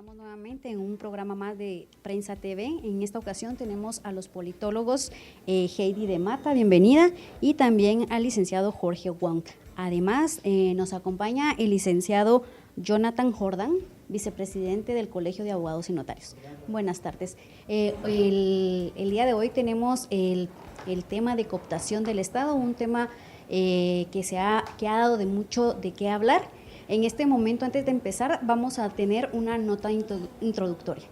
Estamos nuevamente en un programa más de Prensa TV. En esta ocasión tenemos a los politólogos Heidi de Mata, bienvenida, y también al licenciado Jorge Wong. Además, nos acompaña el licenciado Jonathan Jordan, vicepresidente del Colegio de Abogados y Notarios. Buenas tardes. El día de hoy tenemos el tema de cooptación del Estado, un tema que ha dado de mucho de qué hablar. En este momento, antes de empezar, vamos a tener una nota introductoria.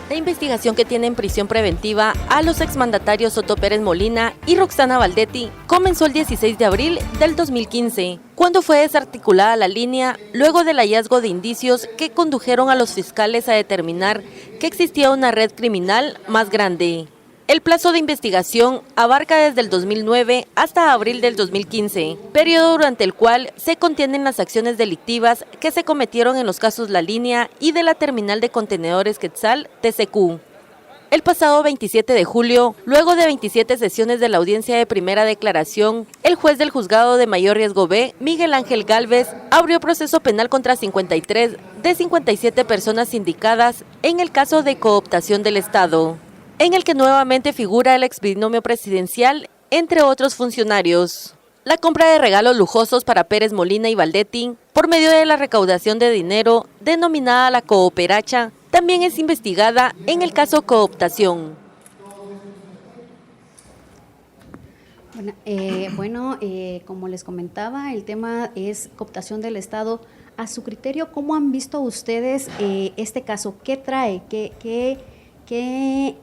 La investigación que tiene en prisión preventiva a los exmandatarios Soto Pérez Molina y Roxana Valdetti comenzó el 16 de abril del 2015, cuando fue desarticulada la línea luego del hallazgo de indicios que condujeron a los fiscales a determinar que existía una red criminal más grande. El plazo de investigación abarca desde el 2009 hasta abril del 2015, periodo durante el cual se contienen las acciones delictivas que se cometieron en los casos La Línea y de la terminal de contenedores Quetzal, TCQ. El pasado 27 de julio, luego de 27 sesiones de la audiencia de primera declaración, el juez del Juzgado de Mayor Riesgo B, Miguel Ángel Gálvez, abrió proceso penal contra 53 de 57 personas indicadas en el caso de cooptación del Estado, en el que nuevamente figura el exbinomio presidencial, entre otros funcionarios. La compra de regalos lujosos para Pérez Molina y Valdetti, por medio de la recaudación de dinero, denominada la cooperacha, también es investigada en el caso cooptación. Como les comentaba, el tema es cooptación del Estado. A su criterio, ¿cómo han visto ustedes este caso? ¿Qué trae? ¿Qué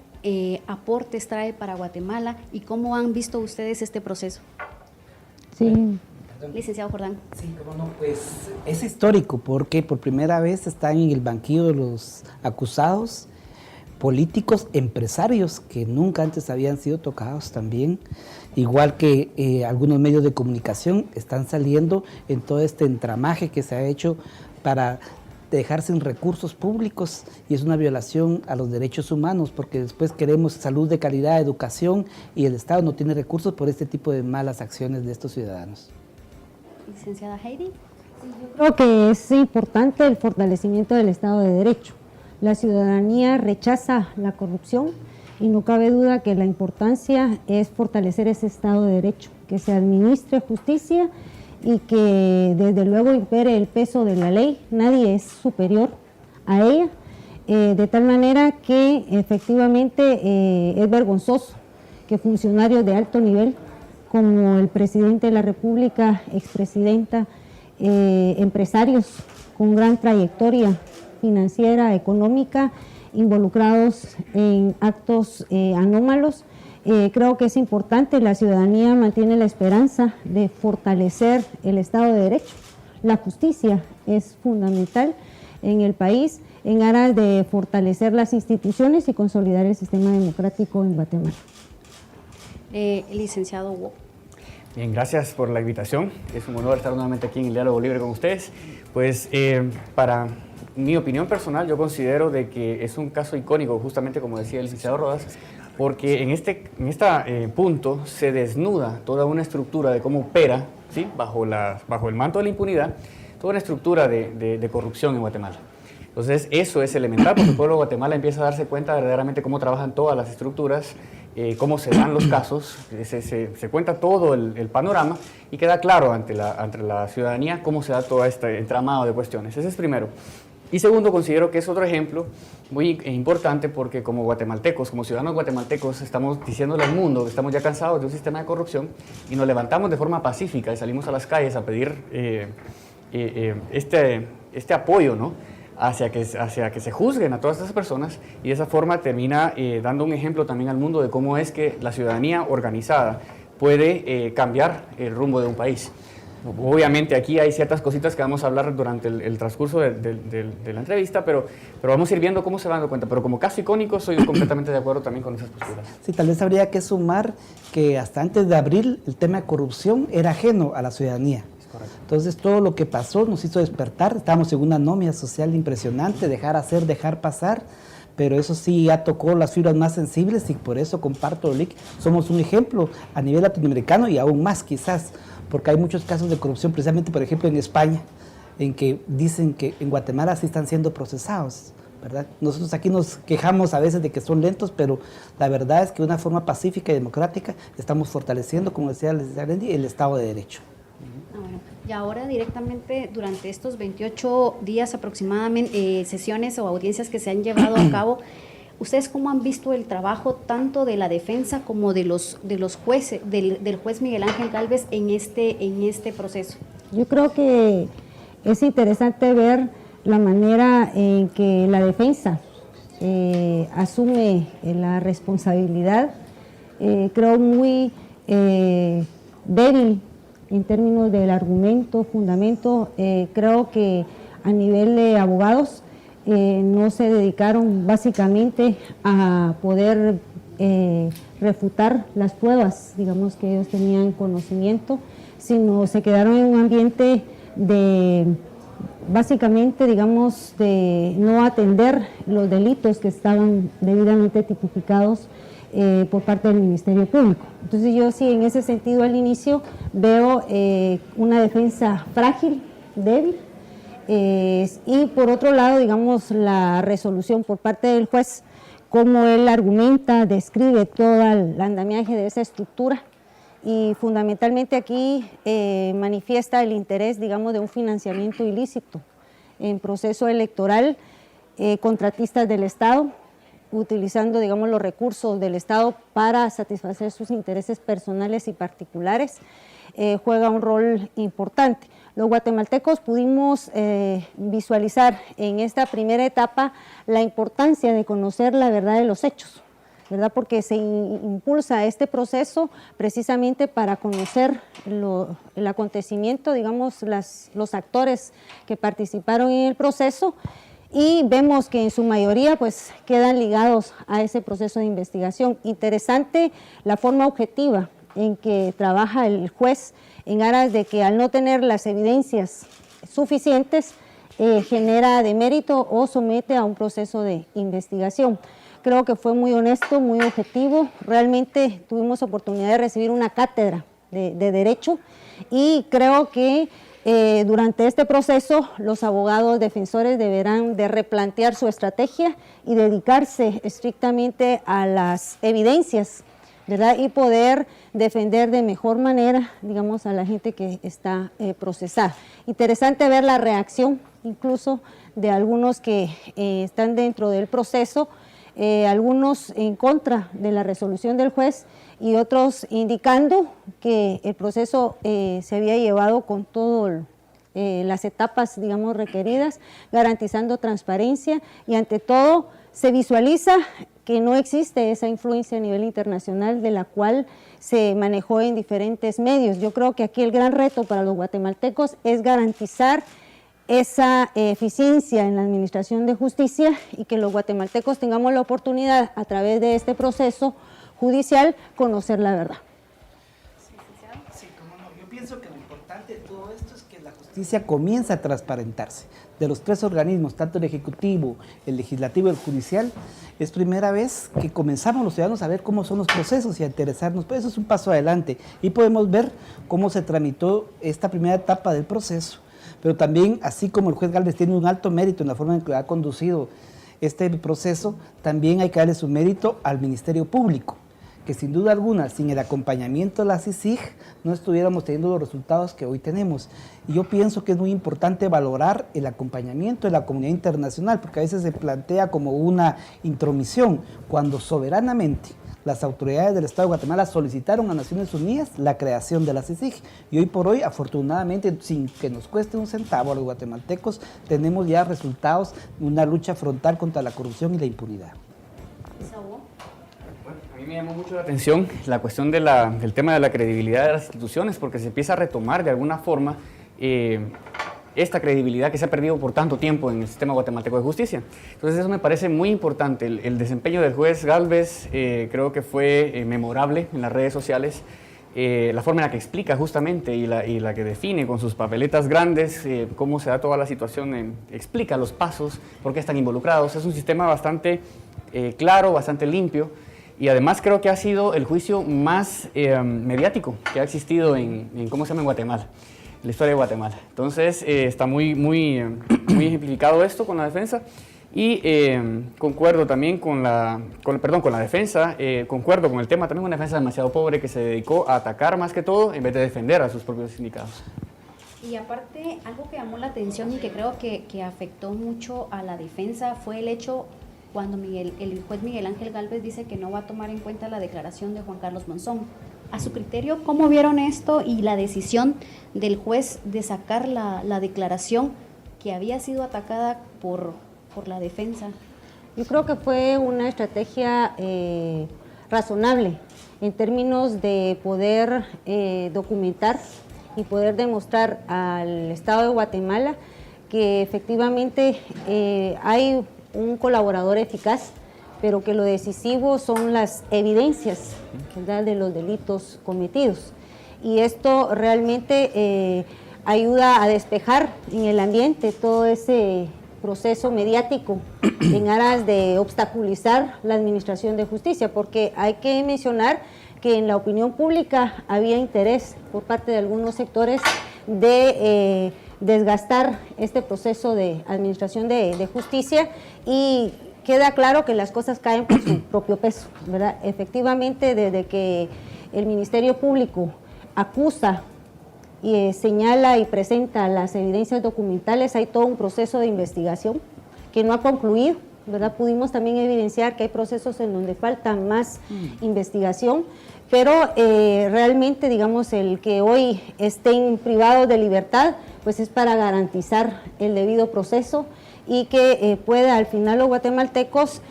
aportes trae para Guatemala y cómo han visto ustedes este proceso? Sí. Licenciado Jordán. Sí, cómo no, pues es histórico porque por primera vez están en el banquillo de los acusados políticos, empresarios que nunca antes habían sido tocados también, igual que algunos medios de comunicación están saliendo en todo este entramaje que se ha hecho para dejar sin recursos públicos, y es una violación a los derechos humanos porque después queremos salud de calidad, educación, y el Estado no tiene recursos por este tipo de malas acciones de estos ciudadanos. Licenciada Heidi. Sí, yo creo que es importante el fortalecimiento del Estado de Derecho. La ciudadanía rechaza la corrupción y no cabe duda que la importancia es fortalecer ese Estado de Derecho, que se administre justicia y que desde luego impere el peso de la ley, nadie es superior a ella, de tal manera que efectivamente es vergonzoso que funcionarios de alto nivel como el presidente de la República, expresidenta, empresarios con gran trayectoria financiera, económica, involucrados en actos anómalos. Creo que es importante, la ciudadanía mantiene la esperanza de fortalecer el Estado de Derecho. La justicia es fundamental en el país en aras de fortalecer las instituciones y consolidar el sistema democrático en Guatemala. Licenciado Wong. Bien, gracias por la invitación. Es un honor estar nuevamente aquí en el Diálogo Libre con ustedes. Pues para mi opinión personal, yo considero de que es un caso icónico, justamente como decía el licenciado Rodas, porque en este punto se desnuda toda una estructura de cómo opera, ¿sí? bajo el manto de la impunidad, toda una estructura de corrupción en Guatemala. Entonces eso es elemental porque el pueblo de Guatemala empieza a darse cuenta verdaderamente cómo trabajan todas las estructuras, cómo se dan los casos, se cuenta todo el panorama y queda claro ante la ciudadanía cómo se da todo este entramado de cuestiones. Ese es primero. Y segundo, considero que es otro ejemplo muy importante porque como guatemaltecos, como ciudadanos guatemaltecos, estamos diciéndole al mundo que estamos ya cansados de un sistema de corrupción y nos levantamos de forma pacífica y salimos a las calles a pedir este apoyo, ¿no? hacia que se juzguen a todas estas personas, y de esa forma termina dando un ejemplo también al mundo de cómo es que la ciudadanía organizada puede cambiar el rumbo de un país. Obviamente aquí hay ciertas cositas que vamos a hablar durante el transcurso de la entrevista, pero vamos a ir viendo cómo se van dando cuenta. Pero como caso icónico soy completamente de acuerdo también con esas posturas. Sí, tal vez habría que sumar que hasta antes de abril el tema de corrupción era ajeno a la ciudadanía. Entonces todo lo que pasó nos hizo despertar, estábamos en una anomia social impresionante, dejar hacer, dejar pasar, pero eso sí ya tocó las fibras más sensibles y por eso comparto, Lic, somos un ejemplo a nivel latinoamericano y aún más quizás, porque hay muchos casos de corrupción precisamente, por ejemplo, en España. en que dicen que en Guatemala sí están siendo procesados, ¿verdad? Nosotros aquí nos quejamos a veces de que son lentos, pero la verdad es que de una forma pacífica y democrática estamos fortaleciendo, como decía la licenciada Lendy, el Estado de Derecho. Bueno, y ahora directamente durante estos 28 días aproximadamente, sesiones o audiencias que se han llevado a cabo, ¿ustedes cómo han visto el trabajo tanto de la defensa como de los jueces, del juez Miguel Ángel Gálvez en este proceso? Yo creo que es interesante ver la manera en que la defensa asume la responsabilidad, creo muy débil en términos del argumento, fundamento. Creo que a nivel de abogados no se dedicaron básicamente a poder refutar las pruebas, digamos, que ellos tenían conocimiento, sino se quedaron en un ambiente de, básicamente, digamos, de no atender los delitos que estaban debidamente tipificados por parte del Ministerio Público. Entonces yo sí, en ese sentido, al inicio veo una defensa frágil, débil, y por otro lado, digamos, la resolución por parte del juez, cómo él argumenta, describe todo el andamiaje de esa estructura, y fundamentalmente aquí manifiesta el interés, digamos, de un financiamiento ilícito en proceso electoral, contratistas del Estado, utilizando, digamos, los recursos del Estado para satisfacer sus intereses personales y particulares, juega un rol importante. Los guatemaltecos pudimos visualizar en esta primera etapa la importancia de conocer la verdad de los hechos, ¿verdad? Porque se impulsa este proceso precisamente para conocer el acontecimiento, digamos, los actores que participaron en el proceso, y vemos que en su mayoría pues quedan ligados a ese proceso de investigación. Interesante la forma objetiva en que trabaja el juez en aras de que al no tener las evidencias suficientes genera demérito o somete a un proceso de investigación. Creo que fue muy honesto, muy objetivo. Realmente tuvimos oportunidad de recibir una cátedra de Derecho, y creo que durante este proceso los abogados defensores deberán de replantear su estrategia y dedicarse estrictamente a las evidencias, ¿verdad? Y poder defender de mejor manera, digamos, a la gente que está procesada. Interesante ver la reacción incluso de algunos que están dentro del proceso, algunos en contra de la resolución del juez y otros indicando que el proceso se había llevado con todas las etapas, digamos, requeridas, garantizando transparencia, y ante todo se visualiza que no existe esa influencia a nivel internacional de la cual se manejó en diferentes medios. Yo creo que aquí el gran reto para los guatemaltecos es garantizar esa eficiencia en la administración de justicia, y que los guatemaltecos tengamos la oportunidad a través de este proceso judicial conocer la verdad. Sí, cómo no. Yo pienso que lo importante de todo esto es que la justicia comienza a transparentarse. De los tres organismos, tanto el Ejecutivo, el Legislativo y el Judicial, es primera vez que comenzamos los ciudadanos a ver cómo son los procesos y a interesarnos. Pues eso es un paso adelante, y podemos ver cómo se tramitó esta primera etapa del proceso. Pero también, así como el juez Gálvez tiene un alto mérito en la forma en que ha conducido este proceso, también hay que darle su mérito al Ministerio Público, que sin duda alguna, sin el acompañamiento de la CICIG, no estuviéramos teniendo los resultados que hoy tenemos. Y yo pienso que es muy importante valorar el acompañamiento de la comunidad internacional, porque a veces se plantea como una intromisión, cuando soberanamente las autoridades del Estado de Guatemala solicitaron a Naciones Unidas la creación de la CICIG, y hoy por hoy, afortunadamente, sin que nos cueste un centavo a los guatemaltecos, tenemos ya resultados de una lucha frontal contra la corrupción y la impunidad. Bueno, a mí me llamó mucho la atención la cuestión del tema de la credibilidad de las instituciones, porque se empieza a retomar de alguna forma esta credibilidad que se ha perdido por tanto tiempo en el sistema guatemalteco de justicia. Entonces eso me parece muy importante. El desempeño del juez Gálvez creo que fue memorable en las redes sociales. La forma en la que explica justamente y la que define con sus papeletas grandes cómo se da toda la situación, explica los pasos, por qué están involucrados. Es un sistema bastante claro, bastante limpio, y además creo que ha sido el juicio más mediático que ha existido en ¿cómo se llama?, en Guatemala. la historia de Guatemala. Entonces, está muy ejemplificado esto con la defensa. Y concuerdo también con la defensa, concuerdo con el tema también, una defensa demasiado pobre que se dedicó a atacar más que todo en vez de defender a sus propios sindicados. Y aparte, algo que llamó la atención y que creo que afectó mucho a la defensa fue el hecho cuando el juez Miguel Ángel Gálvez dice que no va a tomar en cuenta la declaración de Juan Carlos Monzón. A su criterio, ¿cómo vieron esto y la decisión del juez de sacar la declaración que había sido atacada por la defensa? Yo creo que fue una estrategia razonable en términos de poder documentar y poder demostrar al Estado de Guatemala que efectivamente hay un colaborador eficaz, pero que lo decisivo son las evidencias, ¿verdad?, de los delitos cometidos. Y esto realmente ayuda a despejar en el ambiente todo ese proceso mediático en aras de obstaculizar la administración de justicia, porque hay que mencionar que en la opinión pública había interés por parte de algunos sectores de desgastar este proceso de administración de justicia, y queda claro que las cosas caen por su propio peso, ¿verdad? Efectivamente, desde que el Ministerio Público acusa y señala y presenta las evidencias documentales, hay todo un proceso de investigación que no ha concluido, ¿verdad? Pudimos también evidenciar que hay procesos en donde falta más investigación, pero realmente, digamos, el que hoy estén privados de libertad, pues es para garantizar el debido proceso y que pueda al final los guatemaltecos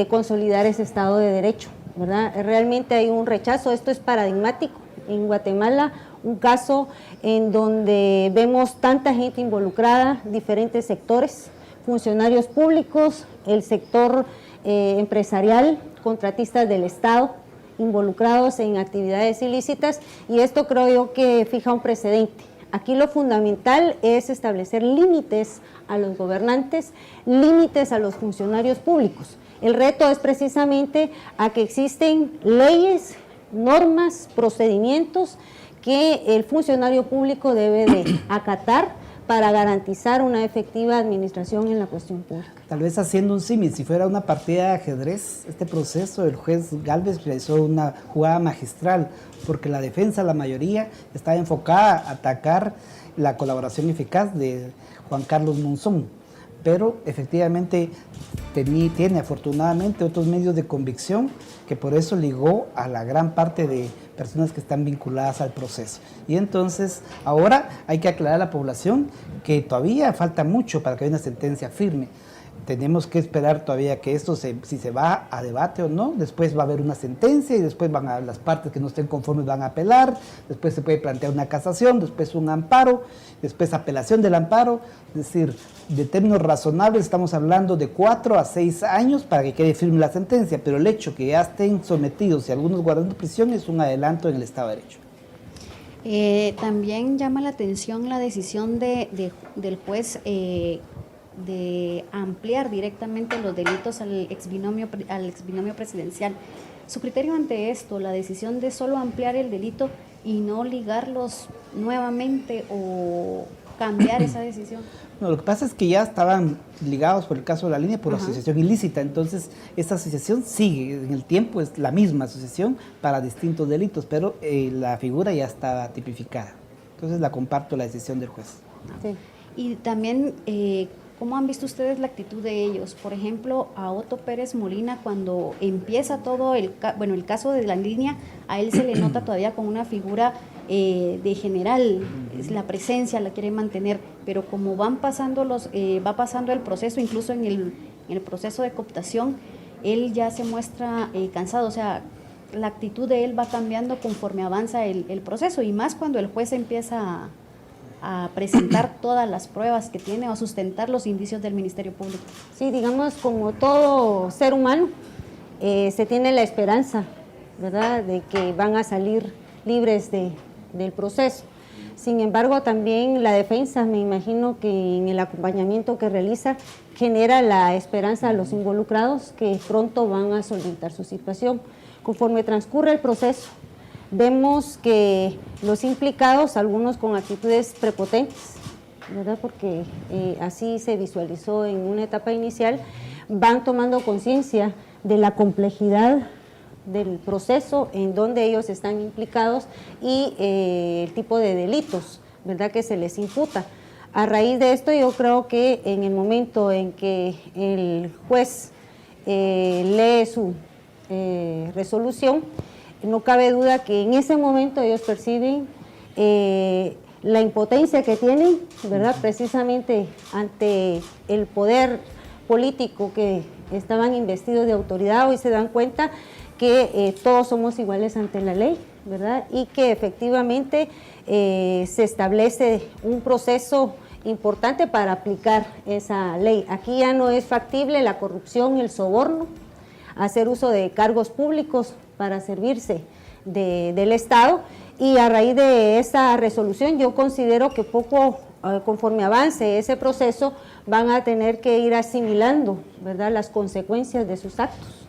consolidar ese Estado de Derecho, ¿verdad? Realmente hay un rechazo, esto es paradigmático en Guatemala, un caso en donde vemos tanta gente involucrada, diferentes sectores, funcionarios públicos, el sector empresarial, contratistas del Estado, involucrados en actividades ilícitas, y esto creo yo que fija un precedente. Aquí lo fundamental es establecer límites a los gobernantes, límites a los funcionarios públicos. El reto es precisamente a que existen leyes, normas, procedimientos que el funcionario público debe de acatar para garantizar una efectiva administración en la cuestión pública. Tal vez haciendo un símil, si fuera una partida de ajedrez, este proceso, el juez Gálvez realizó una jugada magistral, porque la defensa, la mayoría, estaba enfocada a atacar la colaboración eficaz de Juan Carlos Monzón, pero efectivamente tiene afortunadamente otros medios de convicción que por eso ligó a la gran parte de personas que están vinculadas al proceso. Y entonces ahora hay que aclarar a la población que todavía falta mucho para que haya una sentencia firme. Tenemos que esperar todavía que esto, si se va a debate o no, después va a haber una sentencia y después las partes que no estén conformes van a apelar, después se puede plantear una casación, después un amparo, después apelación del amparo. Es decir, de términos razonables estamos hablando de 4 a 6 años para que quede firme la sentencia, pero el hecho que ya estén sometidos y algunos guardando prisión es un adelanto en el Estado de Derecho. También llama la atención la decisión del juez de ampliar directamente los delitos al exbinomio presidencial. Su criterio ante esto, la decisión de solo ampliar el delito y no ligarlos nuevamente o cambiar esa decisión. No, lo que pasa es que ya estaban ligados por el caso de la línea por asociación ilícita, entonces esta asociación sigue en el tiempo, es la misma asociación para distintos delitos, pero la figura ya estaba tipificada. Entonces la comparto la decisión del juez. Sí. Y también, ¿cómo han visto ustedes la actitud de ellos? Por ejemplo, a Otto Pérez Molina, cuando empieza todo el caso de la línea, a él se le nota todavía como una figura de general, la presencia la quiere mantener, pero como va pasando el proceso, incluso en el proceso de cooptación, él ya se muestra cansado, o sea, la actitud de él va cambiando conforme avanza el proceso, y más cuando el juez empieza a presentar todas las pruebas que tiene o a sustentar los indicios del Ministerio Público. Sí, digamos, como todo ser humano, se tiene la esperanza, ¿verdad?, de que van a salir libres del proceso. Sin embargo, también la defensa, me imagino que en el acompañamiento que realiza, genera la esperanza a los involucrados que pronto van a solventar su situación. Conforme transcurre el proceso, vemos que los implicados, algunos con actitudes prepotentes, ¿verdad? Porque así se visualizó en una etapa inicial, van tomando conciencia de la complejidad del proceso en donde ellos están implicados y el tipo de delitos, ¿verdad?, que se les imputa. A raíz de esto, yo creo que en el momento en que el juez lee su resolución, no cabe duda que en ese momento ellos perciben la impotencia que tienen, ¿verdad?, precisamente ante el poder político que estaban investidos de autoridad. Hoy se dan cuenta que todos somos iguales ante la ley, ¿verdad?, y que efectivamente se establece un proceso importante para aplicar esa ley. Aquí ya no es factible la corrupción y el soborno, hacer uso de cargos públicos para servirse del Estado, y a raíz de esa resolución yo considero que conforme avance ese proceso, van a tener que ir asimilando, ¿verdad?, las consecuencias de sus actos,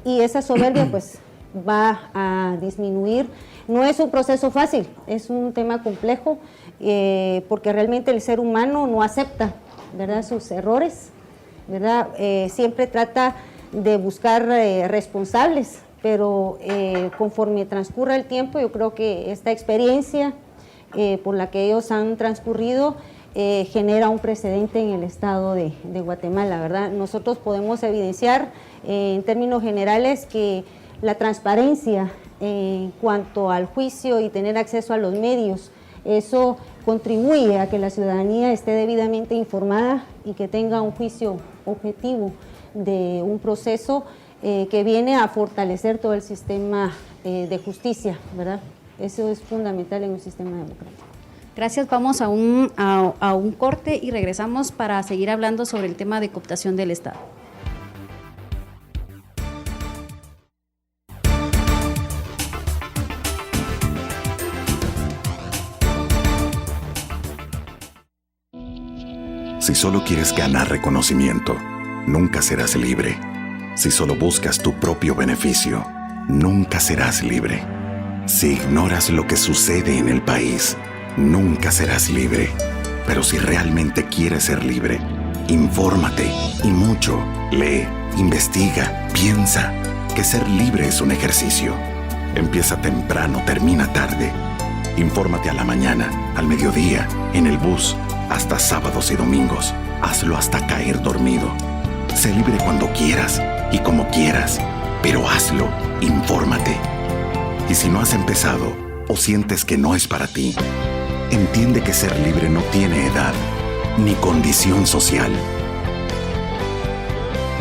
y esa soberbia pues va a disminuir. No es un proceso fácil, es un tema complejo, porque realmente el ser humano no acepta, ¿verdad?, sus errores, ¿verdad? Siempre trata de buscar responsables, pero conforme transcurra el tiempo, yo creo que esta experiencia por la que ellos han transcurrido genera un precedente en el estado de Guatemala, ¿verdad? Nosotros podemos evidenciar en términos generales que la transparencia en cuanto al juicio y tener acceso a los medios, eso contribuye a que la ciudadanía esté debidamente informada y que tenga un juicio objetivo de un proceso que viene a fortalecer todo el sistema de justicia, ¿verdad? Eso es fundamental en un sistema democrático. Gracias, vamos a un corte y regresamos para seguir hablando sobre el tema de cooptación del Estado. Si solo quieres ganar reconocimiento, nunca serás libre. Si solo buscas tu propio beneficio, nunca serás libre. Si ignoras lo que sucede en el país, nunca serás libre. Pero si realmente quieres ser libre, infórmate y mucho. Lee, investiga, piensa. Que ser libre es un ejercicio. Empieza temprano, termina tarde. Infórmate a la mañana, al mediodía, en el bus, hasta sábados y domingos. Hazlo hasta caer dormido. Sé libre cuando quieras y como quieras, pero hazlo, infórmate. Y si no has empezado o sientes que no es para ti, entiende que ser libre no tiene edad ni condición social.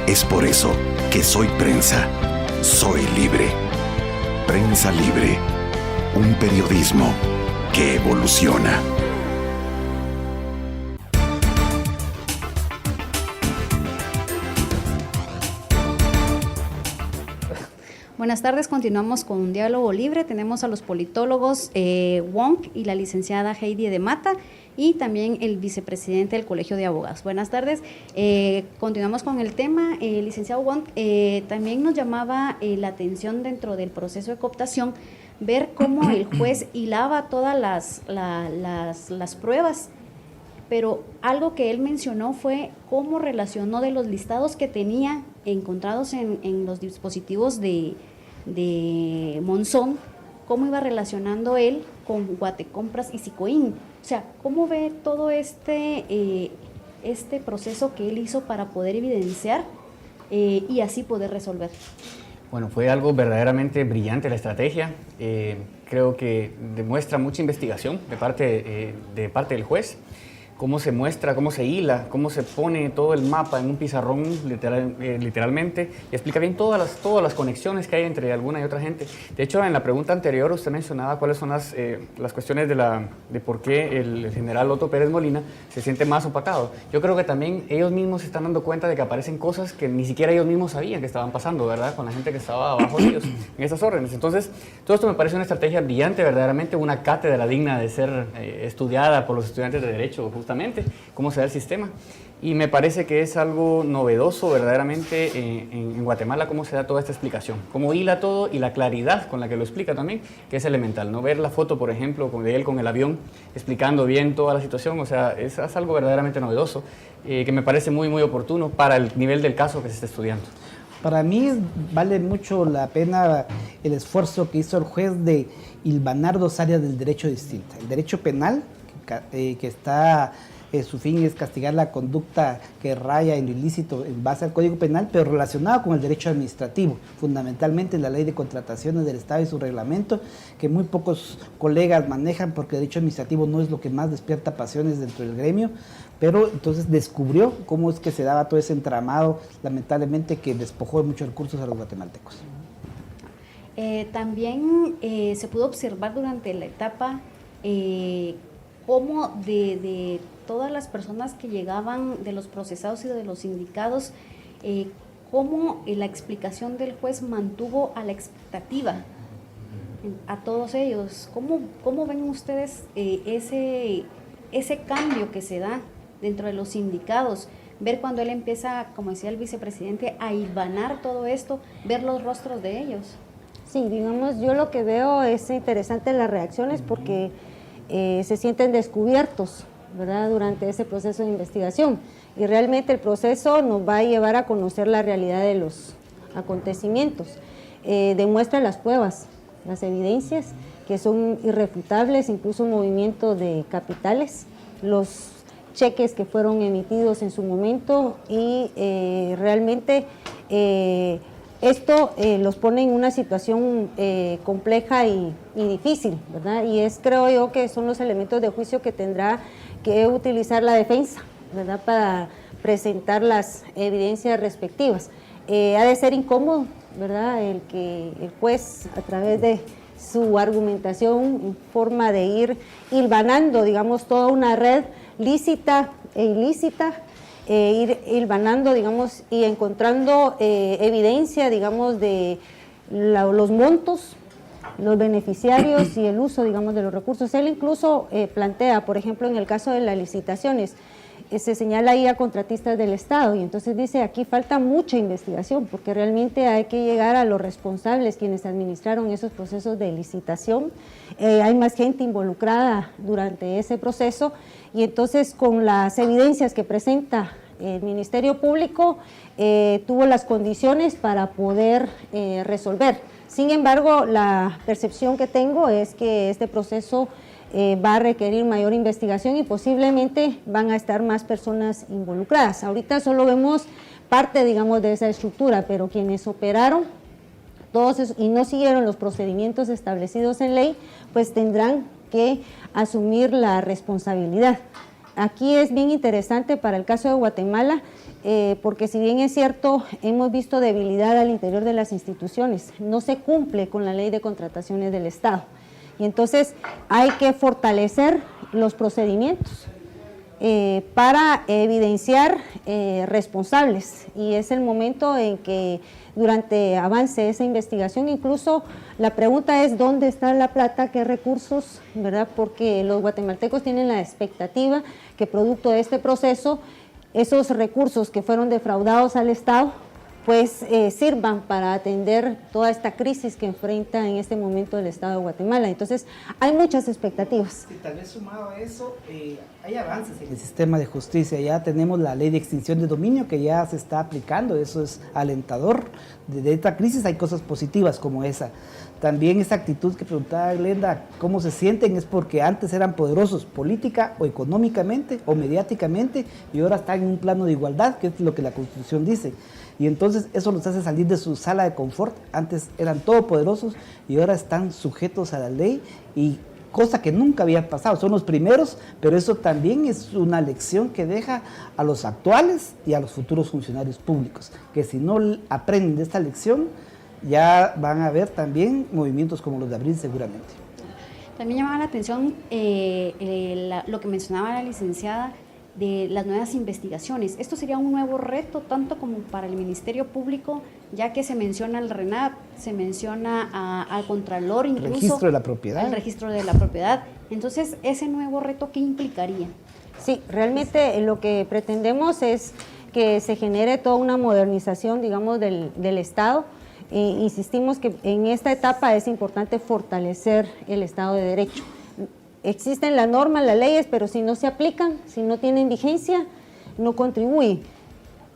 Es por eso que soy prensa, soy libre. Prensa Libre, un periodismo que evoluciona. Buenas tardes, continuamos con un diálogo libre. Tenemos a los politólogos Wong y la licenciada Heidi de Mata y también el vicepresidente del Colegio de Abogados. Buenas tardes, continuamos con el tema. Licenciado Wong, también nos llamaba la atención dentro del proceso de cooptación ver cómo el juez hilaba todas las pruebas, pero algo que él mencionó fue cómo relacionó de los listados que tenía encontrados en los dispositivos de Monzón, cómo iba relacionando él con Guatecompras y Sicoin. O sea, ¿cómo ve todo este proceso que él hizo para poder evidenciar y así poder resolver? Bueno, fue algo verdaderamente brillante la estrategia. Creo que demuestra mucha investigación de parte del juez. Cómo se muestra, cómo se hila, cómo se pone todo el mapa en un pizarrón literalmente, y explica bien todas las conexiones que hay entre alguna y otra gente. De hecho, en la pregunta anterior usted mencionaba cuáles son las cuestiones de por qué el general Otto Pérez Molina se siente más opacado. Yo creo que también ellos mismos se están dando cuenta de que aparecen cosas que ni siquiera ellos mismos sabían que estaban pasando, ¿verdad? Con la gente que estaba abajo de ellos en esas órdenes. Entonces, todo esto me parece una estrategia brillante, verdaderamente una cátedra digna de ser estudiada por los estudiantes de Derecho, justamente, cómo se da el sistema. Y me parece que es algo novedoso verdaderamente en Guatemala cómo se da toda esta explicación, cómo hila todo y la claridad con la que lo explica también, que es elemental, ¿no? Ver la foto, por ejemplo, de él con el avión, explicando bien toda la situación, o sea, es algo verdaderamente novedoso, que me parece muy, muy oportuno para el nivel del caso que se está estudiando. Para mí vale mucho la pena el esfuerzo que hizo el juez de hilvanar dos áreas del derecho distintas. El derecho penal, que está... su fin es castigar la conducta que raya en lo ilícito en base al Código Penal, pero relacionado con el derecho administrativo, fundamentalmente la Ley de Contrataciones del Estado y su reglamento, que muy pocos colegas manejan porque el derecho administrativo no es lo que más despierta pasiones dentro del gremio, pero entonces descubrió cómo es que se daba todo ese entramado, lamentablemente, que despojó de muchos recursos a los guatemaltecos. También se pudo observar durante la etapa cómo de todas las personas que llegaban, de los procesados y de los sindicados, cómo la explicación del juez mantuvo a la expectativa a todos ellos. ¿Cómo ven ustedes ese cambio que se da dentro de los sindicados? Ver cuando él empieza, como decía el vicepresidente, a hilvanar todo esto, ver los rostros de ellos. Sí, digamos, yo lo que veo es interesante las reacciones porque se sienten descubiertos, ¿verdad?, durante ese proceso de investigación, y realmente el proceso nos va a llevar a conocer la realidad de los acontecimientos. Demuestra las pruebas, las evidencias que son irrefutables, incluso un movimiento de capitales, los cheques que fueron emitidos en su momento, y realmente esto los pone en una situación compleja y difícil, ¿verdad? Y creo yo que son los elementos de juicio que tendrá que utilizar la defensa, ¿verdad?, para presentar las evidencias respectivas. Ha de ser incómodo, ¿verdad?, el que el juez, a través de su argumentación, en forma de ir hilvanando, digamos, toda una red lícita e ilícita, ir hilvanando, digamos, y encontrando evidencia, digamos, de los montos, los beneficiarios y el uso, digamos, de los recursos. Él incluso plantea, por ejemplo, en el caso de las licitaciones, se señala ahí a contratistas del Estado, y entonces dice, aquí falta mucha investigación, porque realmente hay que llegar a los responsables, quienes administraron esos procesos de licitación. Hay más gente involucrada durante ese proceso, y entonces con las evidencias que presenta el Ministerio Público, tuvo las condiciones para poder resolver. Sin embargo, la percepción que tengo es que este proceso va a requerir mayor investigación y posiblemente van a estar más personas involucradas. Ahorita solo vemos parte, digamos, de esa estructura, pero quienes operaron todos esos, y no siguieron los procedimientos establecidos en ley, pues tendrán que asumir la responsabilidad. Aquí es bien interesante para el caso de Guatemala, porque si bien es cierto, hemos visto debilidad al interior de las instituciones, no se cumple con la Ley de Contrataciones del Estado. Y entonces hay que fortalecer los procedimientos para evidenciar responsables, y es el momento en que durante avance esa investigación, incluso la pregunta es dónde está la plata, qué recursos, ¿verdad?, porque los guatemaltecos tienen la expectativa que producto de este proceso esos recursos que fueron defraudados al Estado pues sirvan para atender toda esta crisis que enfrenta en este momento el Estado de Guatemala. Entonces, hay muchas expectativas. Y tal vez sumado a eso, hay avances en el sistema de justicia. Ya tenemos la ley de extinción de dominio que ya se está aplicando, eso es alentador. De esta crisis hay cosas positivas como esa. También esa actitud que preguntaba Glenda, cómo se sienten, es porque antes eran poderosos política o económicamente o mediáticamente, y ahora están en un plano de igualdad, que es lo que la Constitución dice. Y entonces eso los hace salir de su sala de confort. Antes eran todopoderosos y ahora están sujetos a la ley, y cosa que nunca había pasado. Son los primeros, pero eso también es una lección que deja a los actuales y a los futuros funcionarios públicos, que si no aprenden de esta lección, ya van a haber también movimientos como los de abril seguramente. También llamaba la atención lo que mencionaba la licenciada de las nuevas investigaciones. Esto sería un nuevo reto tanto como para el Ministerio Público, ya que se menciona al RENAP, se menciona al Contralor, incluso registro de la propiedad. El registro de la propiedad. Entonces, ese nuevo reto, ¿qué implicaría? Sí, realmente lo que pretendemos es que se genere toda una modernización, digamos, del Estado. Insistimos que en esta etapa es importante fortalecer el Estado de Derecho. Existen las normas, las leyes, pero si no se aplican, si no tienen vigencia, no contribuyen.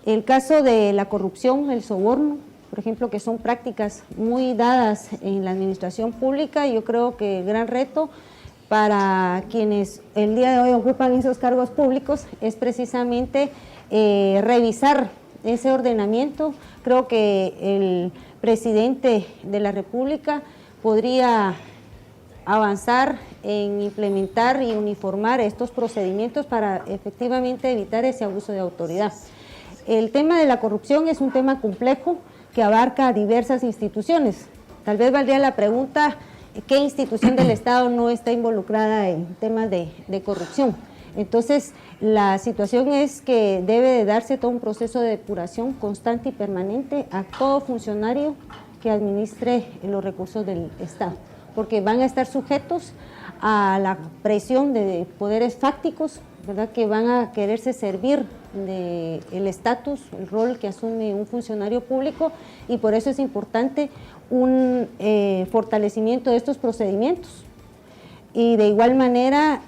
El caso de la corrupción, el soborno, por ejemplo, que son prácticas muy dadas en la administración pública, yo creo que el gran reto para quienes el día de hoy ocupan esos cargos públicos es precisamente revisar ese ordenamiento. Creo que el presidente de la República podría avanzar en implementar y uniformar estos procedimientos para efectivamente evitar ese abuso de autoridad. El tema de la corrupción es un tema complejo que abarca diversas instituciones. Tal vez valdría la pregunta, ¿qué institución del Estado no está involucrada en temas de corrupción? Entonces, la situación es que debe de darse todo un proceso de depuración constante y permanente a todo funcionario que administre los recursos del Estado, porque van a estar sujetos a la presión de poderes fácticos, ¿verdad?, que van a quererse servir del estatus, el rol que asume un funcionario público, y por eso es importante un fortalecimiento de estos procedimientos y de igual manera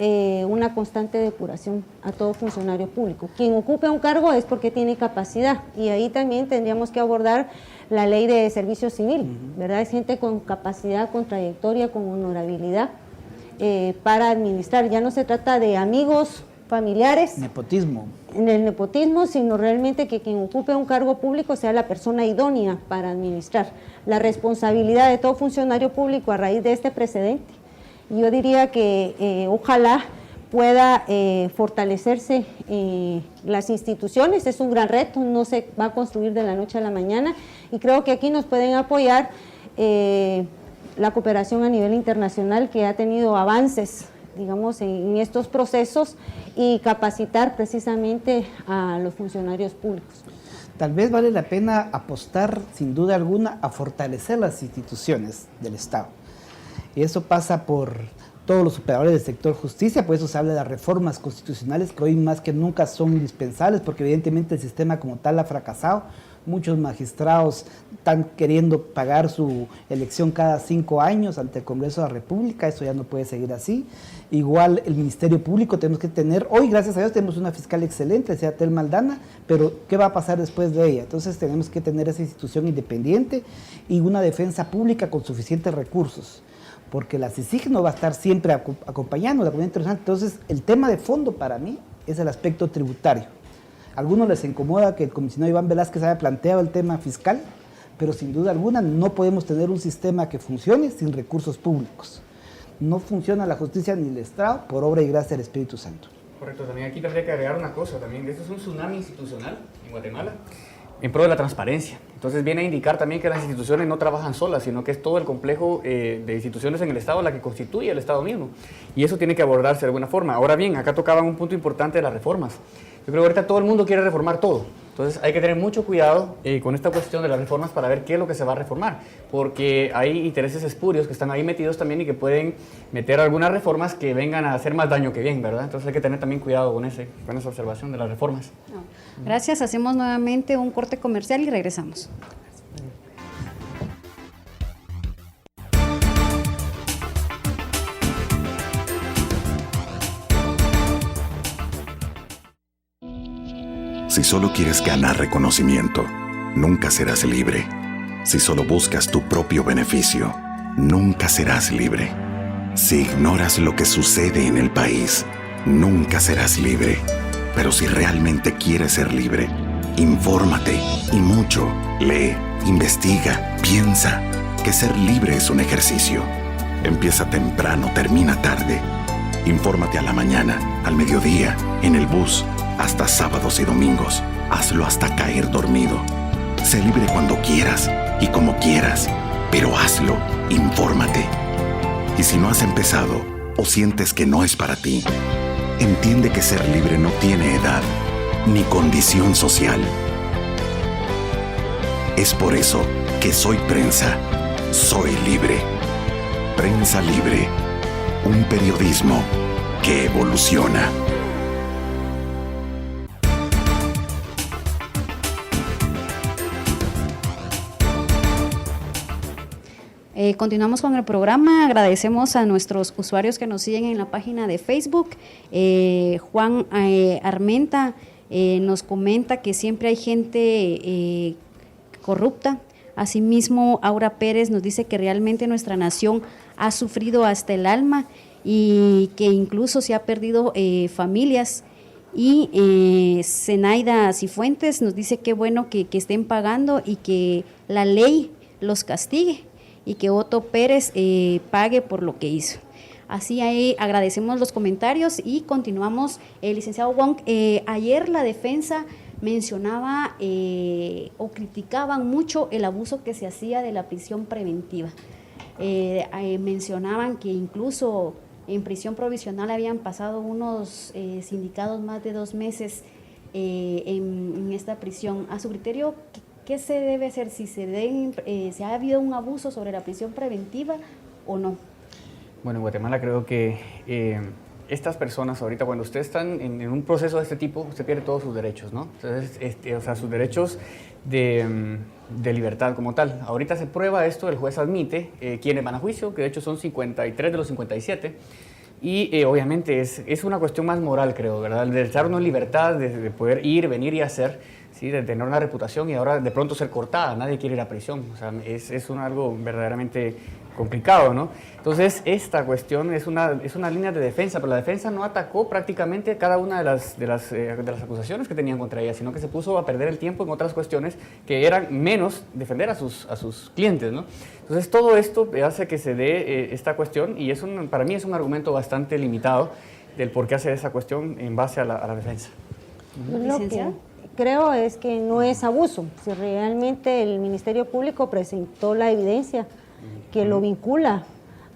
una constante depuración a todo funcionario público. Quien ocupe un cargo es porque tiene capacidad, y ahí también tendríamos que abordar la ley de servicio civil, ¿verdad? Es gente con capacidad, con trayectoria, con honorabilidad para administrar. Ya no se trata de amigos, familiares, Nepotismo. en el nepotismo, sino realmente que quien ocupe un cargo público sea la persona idónea para administrar. La responsabilidad de todo funcionario público a raíz de este precedente, yo diría que ojalá pueda fortalecerse las instituciones. Es un gran reto, no se va a construir de la noche a la mañana, y creo que aquí nos pueden apoyar la cooperación a nivel internacional, que ha tenido avances, digamos, en estos procesos, y capacitar precisamente a los funcionarios públicos. Tal vez vale la pena apostar, sin duda alguna, a fortalecer las instituciones del Estado. Y eso pasa por todos los operadores del sector justicia, por eso se habla de las reformas constitucionales que hoy más que nunca son indispensables, porque evidentemente el sistema como tal ha fracasado. Muchos magistrados están queriendo pagar su elección cada 5 años ante el Congreso de la República, eso ya no puede seguir así. Igual el Ministerio Público tenemos que tener, hoy gracias a Dios tenemos una fiscal excelente, sea Telma Aldana, pero ¿qué va a pasar después de ella? Entonces tenemos que tener esa institución independiente y una defensa pública con suficientes recursos, porque la CICIG no va a estar siempre acompañando a la comunidad internacional. Entonces el tema de fondo para mí es el aspecto tributario. A algunos les incomoda que el comisionado Iván Velázquez haya planteado el tema fiscal, pero sin duda alguna no podemos tener un sistema que funcione sin recursos públicos. No funciona la justicia ni el Estado por obra y gracia del Espíritu Santo. Correcto, también aquí tendría que agregar una cosa también, esto es un tsunami institucional en Guatemala, en pro de la transparencia. Entonces viene a indicar también que las instituciones no trabajan solas, sino que es todo el complejo de instituciones en el Estado la que constituye el Estado mismo. Y eso tiene que abordarse de alguna forma. Ahora bien, acá tocaban un punto importante de las reformas. Yo creo que ahorita todo el mundo quiere reformar todo. Entonces hay que tener mucho cuidado con esta cuestión de las reformas para ver qué es lo que se va a reformar, porque hay intereses espurios que están ahí metidos también y que pueden meter algunas reformas que vengan a hacer más daño que bien, ¿verdad? Entonces hay que tener también cuidado con esa observación de las reformas. Gracias, hacemos nuevamente un corte comercial y regresamos. Si solo quieres ganar reconocimiento, nunca serás libre. Si solo buscas tu propio beneficio, nunca serás libre. Si ignoras lo que sucede en el país, nunca serás libre. Pero si realmente quieres ser libre, infórmate y mucho. Lee, investiga, piensa, que ser libre es un ejercicio. Empieza temprano, termina tarde. Infórmate a la mañana, al mediodía, en el bus, hasta sábados y domingos. Hazlo hasta caer dormido. Sé libre cuando quieras y como quieras, pero hazlo, infórmate. Y si no has empezado o sientes que no es para ti, entiende que ser libre no tiene edad ni condición social. Es por eso que soy prensa, soy libre. Prensa Libre, un periodismo que evoluciona. Continuamos con el programa, agradecemos a nuestros usuarios que nos siguen en la página de Facebook. Juan Armenta nos comenta que siempre hay gente corrupta. Asimismo, Aura Pérez nos dice que realmente nuestra nación ha sufrido hasta el alma y que incluso se ha perdido familias. Y Zenaida Cifuentes nos dice que bueno que estén pagando y que la ley los castigue y que Otto Pérez pague por lo que hizo. Así ahí agradecemos los comentarios y continuamos. Licenciado Wong, ayer la defensa mencionaba o criticaban mucho el abuso que se hacía de la prisión preventiva. Mencionaban que incluso en prisión provisional habían pasado unos sindicados más de 2 meses en esta prisión. A su criterio, ¿qué se debe hacer? Si se ha habido un abuso sobre la prisión preventiva o no. Bueno, en Guatemala creo que estas personas ahorita, cuando ustedes están en un proceso de este tipo, usted pierde todos sus derechos, ¿no? Entonces, o sea, sus derechos de libertad como tal. Ahorita se prueba esto, el juez admite quienes van a juicio, que de hecho son 53 de los 57, y obviamente es una cuestión más moral, creo, ¿verdad? De estar uno en libertad, de poder ir, venir y hacer, ¿sí? De tener una reputación y ahora de pronto ser cortada, nadie quiere ir a prisión, o sea, es algo verdaderamente complicado, ¿no? Entonces, esta cuestión es una línea de defensa, pero la defensa no atacó prácticamente cada una de las acusaciones que tenían contra ella, sino que se puso a perder el tiempo en otras cuestiones que eran menos defender a sus clientes, ¿no? Entonces, todo esto hace que se dé esta cuestión y para mí es un argumento bastante limitado del por qué hacer esa cuestión en base a la defensa. Lo que creo es que no es abuso, si realmente el Ministerio Público presentó la evidencia que lo vincula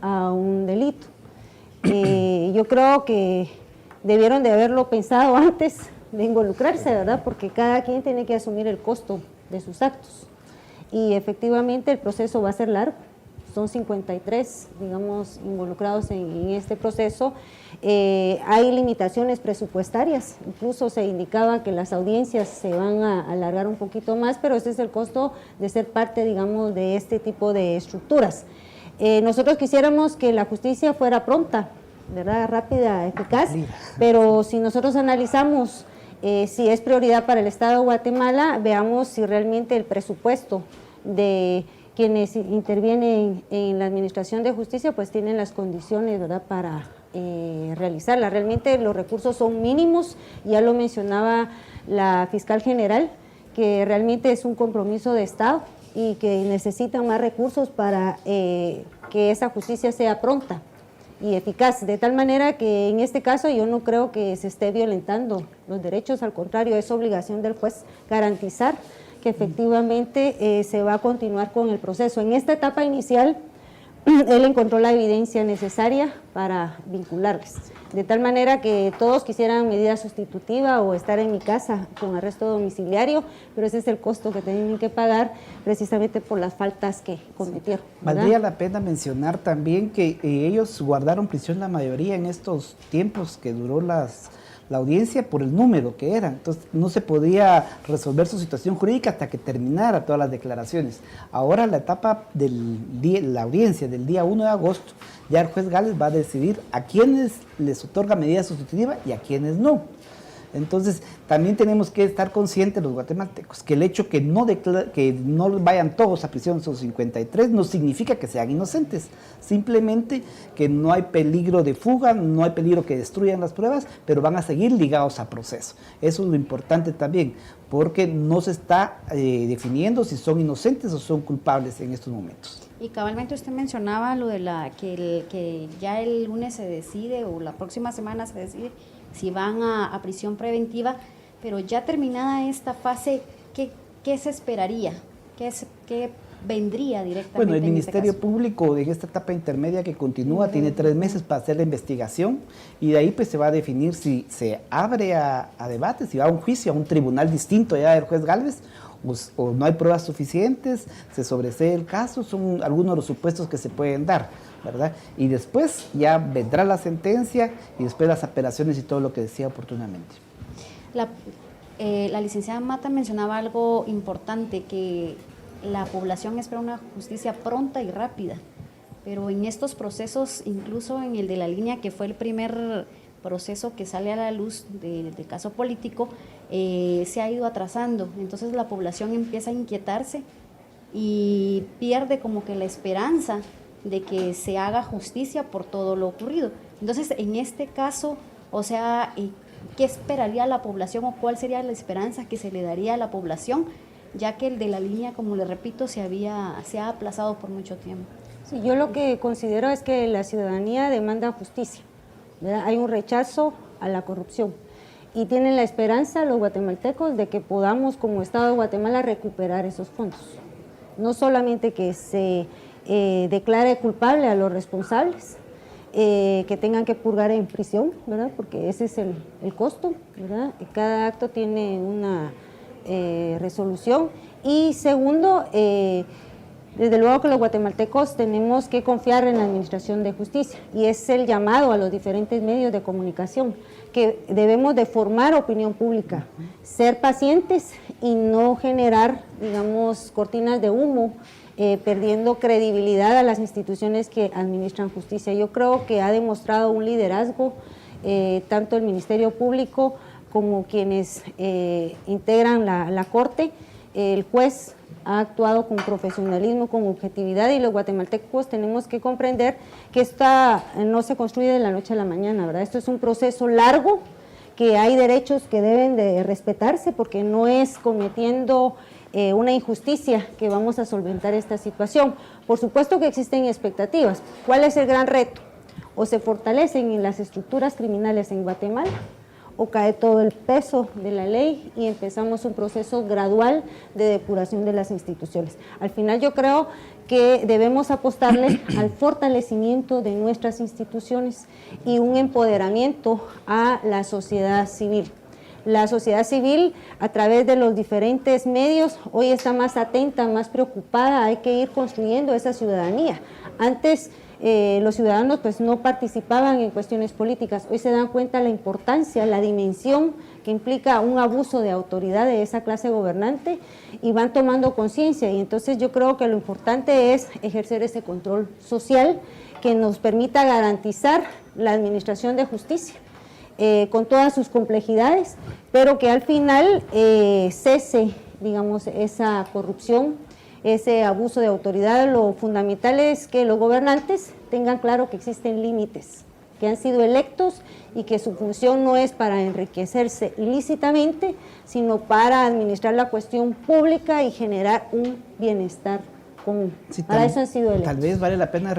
a un delito. Yo creo que debieron de haberlo pensado antes de involucrarse, ¿verdad? Porque cada quien tiene que asumir el costo de sus actos. Y efectivamente el proceso va a ser largo. Son 53, digamos, involucrados en este proceso. Hay limitaciones presupuestarias, incluso se indicaba que las audiencias se van a alargar un poquito más, pero ese es el costo de ser parte, digamos, de este tipo de estructuras. Nosotros quisiéramos que la justicia fuera pronta, ¿verdad? Rápida, eficaz, pero si nosotros analizamos si es prioridad para el Estado de Guatemala, veamos si realmente el presupuesto de quienes intervienen en la administración de justicia pues tienen las condiciones, ¿verdad?, para realizarla. Realmente los recursos son mínimos, ya lo mencionaba la fiscal general, que realmente es un compromiso de Estado y que necesitan más recursos para que esa justicia sea pronta y eficaz, de tal manera que en este caso yo no creo que se esté violentando los derechos, al contrario, es obligación del juez garantizar que efectivamente se va a continuar con el proceso. En esta etapa inicial, él encontró la evidencia necesaria para vincularles, de tal manera que todos quisieran medida sustitutiva o estar en mi casa con arresto domiciliario, pero ese es el costo que tienen que pagar precisamente por las faltas que cometieron, ¿verdad? Valdría la pena mencionar también que ellos guardaron prisión la mayoría en estos tiempos que duró la audiencia por el número que era, entonces no se podía resolver su situación jurídica hasta que terminara todas las declaraciones. Ahora la etapa la audiencia del día 1 de agosto, ya el juez Gálvez va a decidir a quienes les otorga medida sustitutiva y a quienes no. Entonces también tenemos que estar conscientes los guatemaltecos que el hecho que no vayan todos a prisión, son 53, no significa que sean inocentes, simplemente que no hay peligro de fuga, no hay peligro que destruyan las pruebas, pero van a seguir ligados a proceso. Eso es lo importante también, porque no se está definiendo si son inocentes o son culpables en estos momentos. Y cabalmente usted mencionaba lo de que ya el lunes se decide o la próxima semana se decide si van a prisión preventiva, pero ya terminada esta fase, ¿qué se esperaría? ¿Qué vendría directamente? Bueno, el en Ministerio este caso? Público en esta etapa intermedia que continúa tiene 3 meses para hacer la investigación y de ahí pues se va a definir si se abre a debate, si va a un juicio, a un tribunal distinto ya del juez Gálvez, o no hay pruebas suficientes, se sobresee el caso, son algunos de los supuestos que se pueden dar, ¿verdad? Y después ya vendrá la sentencia y después las apelaciones y todo lo que decía oportunamente. La licenciada Mata mencionaba algo importante, que la población espera una justicia pronta y rápida, pero en estos procesos, incluso en el de la línea, que fue el primer proceso que sale a la luz del caso político, se ha ido atrasando. Entonces la población empieza a inquietarse y pierde como que la esperanza de que se haga justicia por todo lo ocurrido. Entonces, en este caso, o sea, ¿qué esperaría la población o cuál sería la esperanza que se le daría a la población, ya que el de la línea, como le repito, se ha aplazado por mucho tiempo? Sí, yo lo que considero es que la ciudadanía demanda justicia, ¿verdad? Hay un rechazo a la corrupción y tienen la esperanza los guatemaltecos de que podamos como Estado de Guatemala recuperar esos fondos. No solamente que se declare culpable a los responsables, que tengan que purgar en prisión, ¿verdad? Porque ese es el costo, ¿verdad? Cada acto tiene una resolución. Y segundo, desde luego que los guatemaltecos tenemos que confiar en la administración de justicia, y es el llamado a los diferentes medios de comunicación, que debemos de formar opinión pública, ser pacientes y no generar, digamos, cortinas de humo, perdiendo credibilidad a las instituciones que administran justicia. Yo creo que ha demostrado un liderazgo, tanto el Ministerio Público como quienes integran la Corte. El juez ha actuado con profesionalismo, con objetividad, y los guatemaltecos tenemos que comprender que esta no se construye de la noche a la mañana, ¿verdad? Esto es un proceso largo, que hay derechos que deben de respetarse, porque no es cometiendo una injusticia que vamos a solventar esta situación. Por supuesto que existen expectativas. ¿Cuál es el gran reto? O se fortalecen en las estructuras criminales en Guatemala, o cae todo el peso de la ley y empezamos un proceso gradual de depuración de las instituciones. Al final yo creo que debemos apostarle al fortalecimiento de nuestras instituciones y un empoderamiento a la sociedad civil. La sociedad civil, a través de los diferentes medios, hoy está más atenta, más preocupada. Hay que ir construyendo esa ciudadanía. Antes los ciudadanos pues no participaban en cuestiones políticas. Hoy se dan cuenta la importancia, la dimensión que implica un abuso de autoridad de esa clase gobernante, y van tomando conciencia. Y entonces yo creo que lo importante es ejercer ese control social que nos permita garantizar la administración de justicia, con todas sus complejidades, pero que al final cese, digamos, esa corrupción, ese abuso de autoridad. Lo fundamental es que los gobernantes tengan claro que existen límites, que han sido electos y que su función no es para enriquecerse ilícitamente, sino para administrar la cuestión pública y generar un bienestar común. Sí, para eso han sido electos. Tal vez vale la pena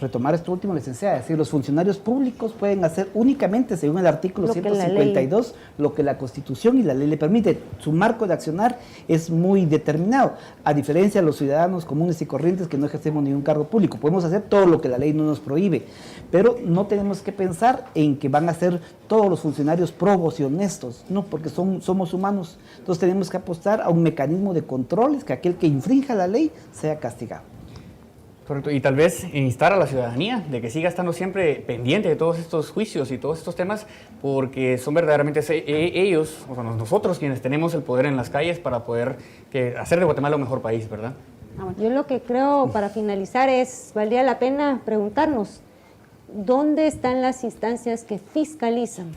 retomar esto último, licenciada, es decir, los funcionarios públicos pueden hacer únicamente, según el artículo 152, lo que la Constitución y la ley le permite. Su marco de accionar es muy determinado, a diferencia de los ciudadanos comunes y corrientes que no ejercemos ningún cargo público. Podemos hacer todo lo que la ley no nos prohíbe, pero no tenemos que pensar en que van a ser todos los funcionarios probos y honestos, no, porque somos humanos. Entonces tenemos que apostar a un mecanismo de controles, que aquel que infrinja la ley sea castigado. Correcto, y tal vez instar a la ciudadanía de que siga estando siempre pendiente de todos estos juicios y todos estos temas, porque son verdaderamente ellos, o sea, nosotros quienes tenemos el poder en las calles para poder hacer de Guatemala un mejor país, ¿verdad? Yo lo que creo, para finalizar, valdría la pena preguntarnos, ¿dónde están las instancias que fiscalizan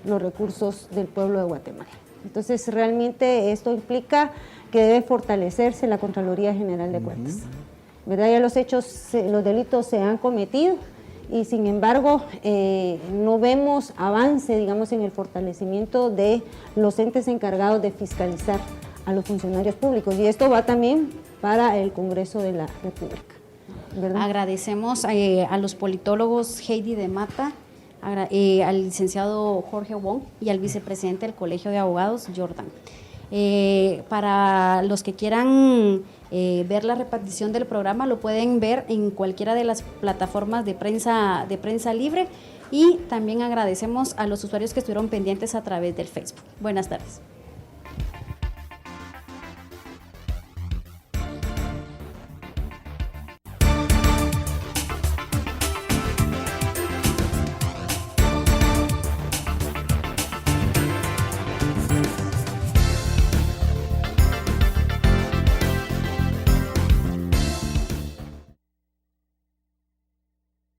los recursos del pueblo de Guatemala? Entonces, realmente esto implica que debe fortalecerse la Contraloría General de Cuentas. ¿Verdad? Ya los delitos se han cometido, y sin embargo no vemos avance, digamos, en el fortalecimiento de los entes encargados de fiscalizar a los funcionarios públicos, y esto va también para el Congreso de la República, ¿verdad? Agradecemos a los politólogos Heidi de Mata, al licenciado Jorge Wong y al vicepresidente del Colegio de Abogados, Jordan. Para los que quieran ver la repartición del programa, lo pueden ver en cualquiera de las plataformas de prensa libre, y también agradecemos a los usuarios que estuvieron pendientes a través del Facebook. Buenas tardes.